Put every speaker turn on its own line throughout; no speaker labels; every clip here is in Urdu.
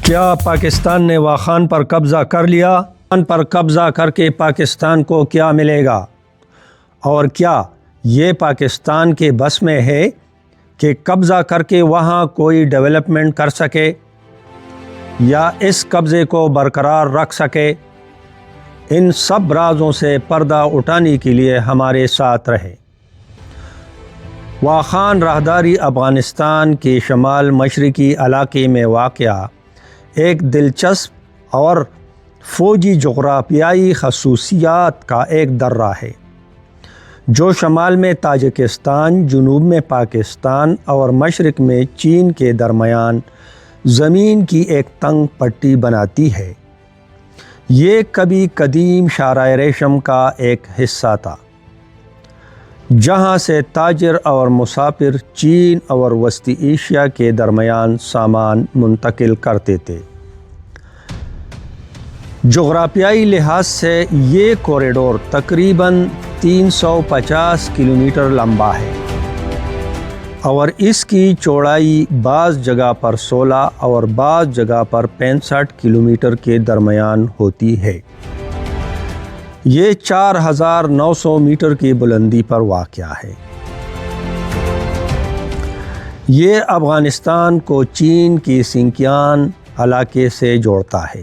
کیا پاکستان نے واخان پر قبضہ کر لیا؟ واخان پر قبضہ کر کے پاکستان کو کیا ملے گا؟ اور کیا یہ پاکستان کے بس میں ہے کہ قبضہ کر کے وہاں کوئی ڈیولپمنٹ کر سکے یا اس قبضے کو برقرار رکھ سکے؟ ان سب رازوں سے پردہ اٹھانے کے لیے ہمارے ساتھ رہے۔ واخان راہداری افغانستان کے شمال مشرقی علاقے میں واقع ایک دلچسپ اور فوجی جغرافیائی خصوصیات کا ایک درہ ہے جو شمال میں تاجکستان، جنوب میں پاکستان اور مشرق میں چین کے درمیان زمین کی ایک تنگ پٹی بناتی ہے۔ یہ کبھی قدیم شاہراہ ریشم کا ایک حصہ تھا جہاں سے تاجر اور مسافر چین اور وسطی ایشیا کے درمیان سامان منتقل کرتے تھے۔ جغرافیائی لحاظ سے یہ کوریڈور تقریباً 350 کلومیٹر لمبا ہے اور اس کی چوڑائی بعض جگہ پر 16 اور بعض جگہ پر 65 کلومیٹر کے درمیان ہوتی ہے۔ یہ 4900 میٹر کی بلندی پر واقع ہے۔ یہ افغانستان کو چین کی سنکیان علاقے سے جوڑتا ہے،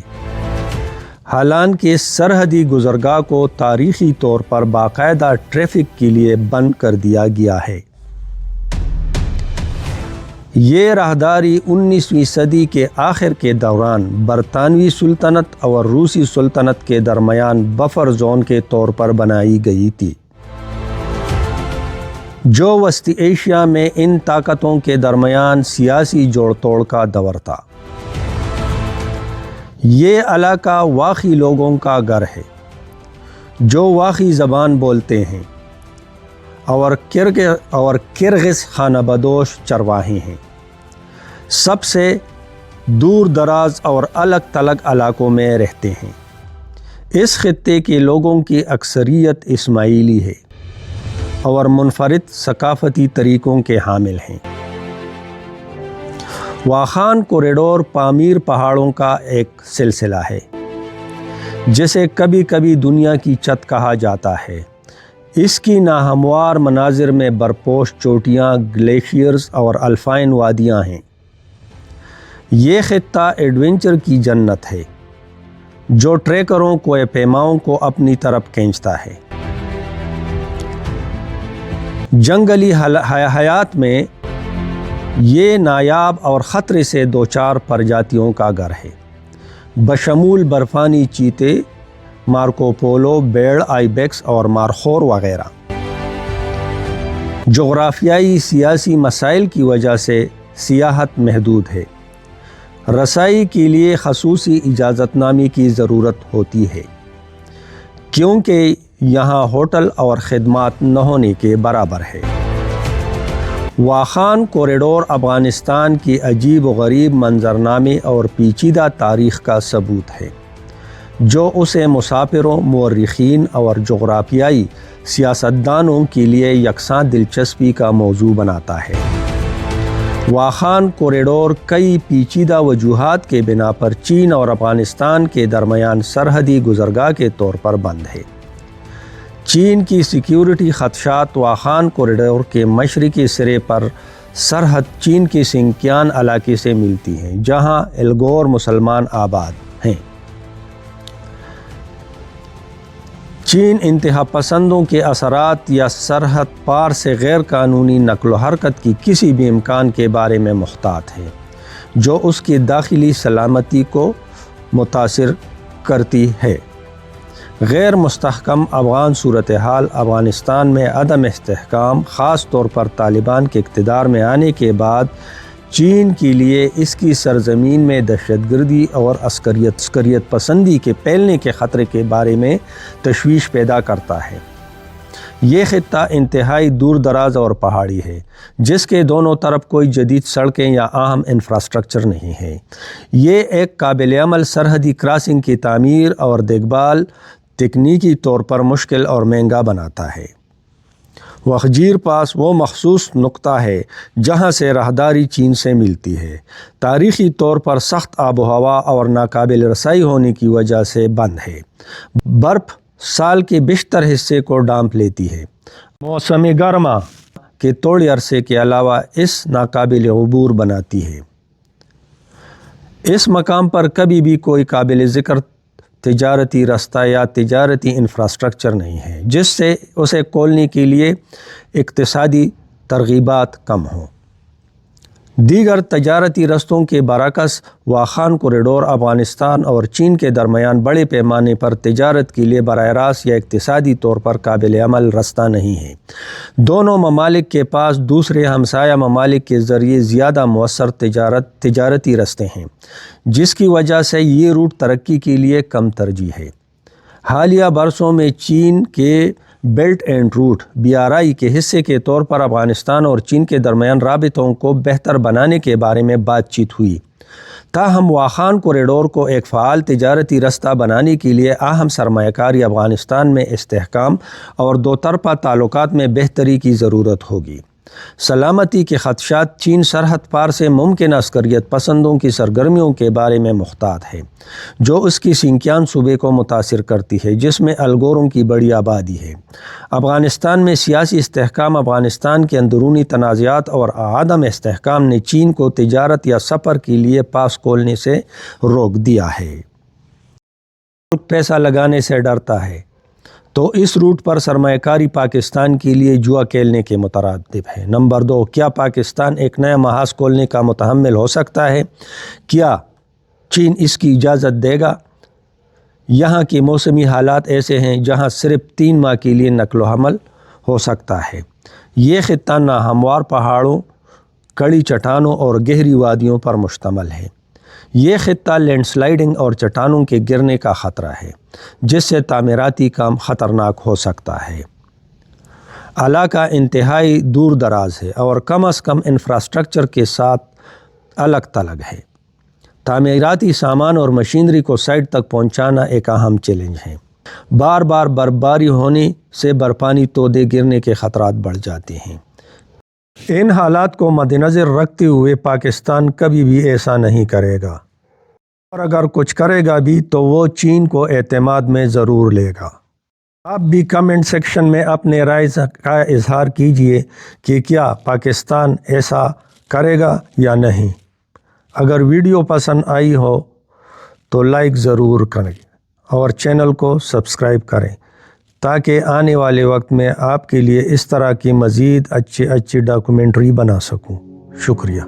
حالانکہ سرحدی گزرگاہ کو تاریخی طور پر باقاعدہ ٹریفک کے لیے بند کر دیا گیا ہے۔ یہ راہداری 19ویں صدی کے آخر کے دوران برطانوی سلطنت اور روسی سلطنت کے درمیان بفر زون کے طور پر بنائی گئی تھی، جو وسطی ایشیا میں ان طاقتوں کے درمیان سیاسی جوڑ توڑ کا دور تھا۔ یہ علاقہ واخی لوگوں کا گھر ہے جو واخی زبان بولتے ہیں اور کرغز خانہ بدوش چرواہے ہیں۔ سب سے دور دراز اور الگ تھلگ علاقوں میں رہتے ہیں۔ اس خطے کے لوگوں کی اکثریت اسماعیلی ہے اور منفرد ثقافتی طریقوں کے حامل ہیں۔ واخان کوریڈور پامیر پہاڑوں کا ایک سلسلہ ہے جسے کبھی کبھی دنیا کی چھت کہا جاتا ہے۔ اس کی ناہموار مناظر میں برپوش چوٹیاں، گلیشیئرز اور الپائن وادیاں ہیں۔ یہ خطہ ایڈونچر کی جنت ہے جو ٹریکروں کو پیماؤں کو اپنی طرف کھینچتا ہے۔ جنگلی حیات میں یہ نایاب اور خطرے سے دوچار پرجاتیوں کا گھر ہے، بشمول برفانی چیتے، مارکو پولو، بیڑ، آئیبیکس اور مارخور وغیرہ۔ جغرافیائی سیاسی مسائل کی وجہ سے سیاحت محدود ہے۔ رسائی کے لیے خصوصی اجازت نامے کی ضرورت ہوتی ہے کیونکہ یہاں ہوٹل اور خدمات نہ ہونے کے برابر ہے۔ واخان کوریڈور افغانستان کی عجیب و غریب منظرنامے اور پیچیدہ تاریخ کا ثبوت ہے جو اسے مسافروں، مورخین اور جغرافیائی سیاستدانوں کے لیے یکساں دلچسپی کا موضوع بناتا ہے۔ واخان کوریڈور کئی پیچیدہ وجوہات کے بنا پر چین اور افغانستان کے درمیان سرحدی گزرگاہ کے طور پر بند ہے۔ چین کی سیکیورٹی خدشات واخان کوریڈور کے مشرقی سرے پر سرحد چین کے سنکیان علاقے سے ملتی ہیں جہاں الگور مسلمان آباد ہیں۔ چین انتہا پسندوں کے اثرات یا سرحد پار سے غیر قانونی نقل و حرکت کی کسی بھی امکان کے بارے میں محتاط ہے جو اس کی داخلی سلامتی کو متاثر کرتی ہے۔ غیر مستحکم افغان صورتحال افغانستان میں عدم استحکام، خاص طور پر طالبان کے اقتدار میں آنے کے بعد چین کے لیے اس کی سرزمین میں دہشت گردی اور عسکریت پسندی کے پھیلنے کے خطرے کے بارے میں تشویش پیدا کرتا ہے۔ یہ خطہ انتہائی دور دراز اور پہاڑی ہے جس کے دونوں طرف کوئی جدید سڑکیں یا اہم انفراسٹرکچر نہیں ہے۔ یہ ایک قابل عمل سرحدی کراسنگ کی تعمیر اور دیکھ بھال تکنیکی طور پر مشکل اور مہنگا بناتا ہے۔ وخجیر پاس وہ مخصوص نقطہ ہے جہاں سے راہداری چین سے ملتی ہے، تاریخی طور پر سخت آب و ہوا اور ناقابل رسائی ہونے کی وجہ سے بند ہے۔ برف سال کے بیشتر حصے کو ڈانپ لیتی ہے۔ موسم گرما کے تھوڑے عرصے کے علاوہ اس ناقابل عبور بناتی ہے۔ اس مقام پر کبھی بھی کوئی قابل ذکر تجارتی رستہ یا تجارتی انفراسٹرکچر نہیں ہے جس سے اسے کھولنے کے لیے اقتصادی ترغیبات کم ہوں۔ دیگر تجارتی رستوں کے برعکس واخان کوریڈور افغانستان اور چین کے درمیان بڑے پیمانے پر تجارت کے لیے براہ راست یا اقتصادی طور پر قابل عمل رستہ نہیں ہے۔ دونوں ممالک کے پاس دوسرے ہمسایہ ممالک کے ذریعے زیادہ مؤثر تجارتی رستے ہیں، جس کی وجہ سے یہ روٹ ترقی کے لیے کم ترجیح ہے۔ حالیہ برسوں میں چین کے بیلٹ اینڈ روٹ BRI کے حصے کے طور پر افغانستان اور چین کے درمیان رابطوں کو بہتر بنانے کے بارے میں بات چیت ہوئی۔ تاہم واخان کوریڈور کو ایک فعال تجارتی رستہ بنانے کے لیے اہم سرمایہ کاری افغانستان میں استحکام اور دو طرفہ تعلقات میں بہتری کی ضرورت ہوگی۔ سلامتی کے خدشات: چین سرحد پار سے ممکنہ عسکریت پسندوں کی سرگرمیوں کے بارے میں محتاط ہے، جو اس کی سنکیان صوبے کو متاثر کرتی ہے جس میں الگوروں کی بڑی آبادی ہے۔ افغانستان میں سیاسی استحکام: افغانستان کے اندرونی تنازعات اور عدم استحکام نے چین کو تجارت یا سفر کے لیے پاس کھولنے سے روک دیا ہے۔ پیسہ لگانے سے ڈرتا ہے تو اس روٹ پر سرمایہ کاری پاکستان کے لیے جوا کھیلنے کے مترادف ہے۔ نمبر 2، کیا پاکستان ایک نیا محاذ کھولنے کا متحمل ہو سکتا ہے؟ کیا چین اس کی اجازت دے گا؟ یہاں کے موسمی حالات ایسے ہیں جہاں صرف 3 ماہ کے لیے نقل و حمل ہو سکتا ہے۔ یہ خطہ ناہموار پہاڑوں، کڑی چٹانوں اور گہری وادیوں پر مشتمل ہے۔ یہ خطہ لینڈ سلائڈنگ اور چٹانوں کے گرنے کا خطرہ ہے، جس سے تعمیراتی کام خطرناک ہو سکتا ہے۔ علاقہ انتہائی دور دراز ہے اور کم از کم انفراسٹرکچر کے ساتھ الگ تھلگ ہے۔ تعمیراتی سامان اور مشینری کو سائٹ تک پہنچانا ایک اہم چیلنج ہے۔ بار بار برفباری ہونے سے برفانی تودے گرنے کے خطرات بڑھ جاتے ہیں۔ ان حالات کو مد نظر رکھتے ہوئے پاکستان کبھی بھی ایسا نہیں کرے گا، اور اگر کچھ کرے گا بھی تو وہ چین کو اعتماد میں ضرور لے گا۔ آپ بھی کمنٹ سیکشن میں اپنے رائے کا اظہار کیجئے کہ کیا پاکستان ایسا کرے گا یا نہیں۔ اگر ویڈیو پسند آئی ہو تو لائک ضرور کریں اور چینل کو سبسکرائب کریں تاکہ آنے والے وقت میں آپ کے لیے اس طرح کی مزید اچھی ڈاکومنٹری بنا سکوں۔ شکریہ۔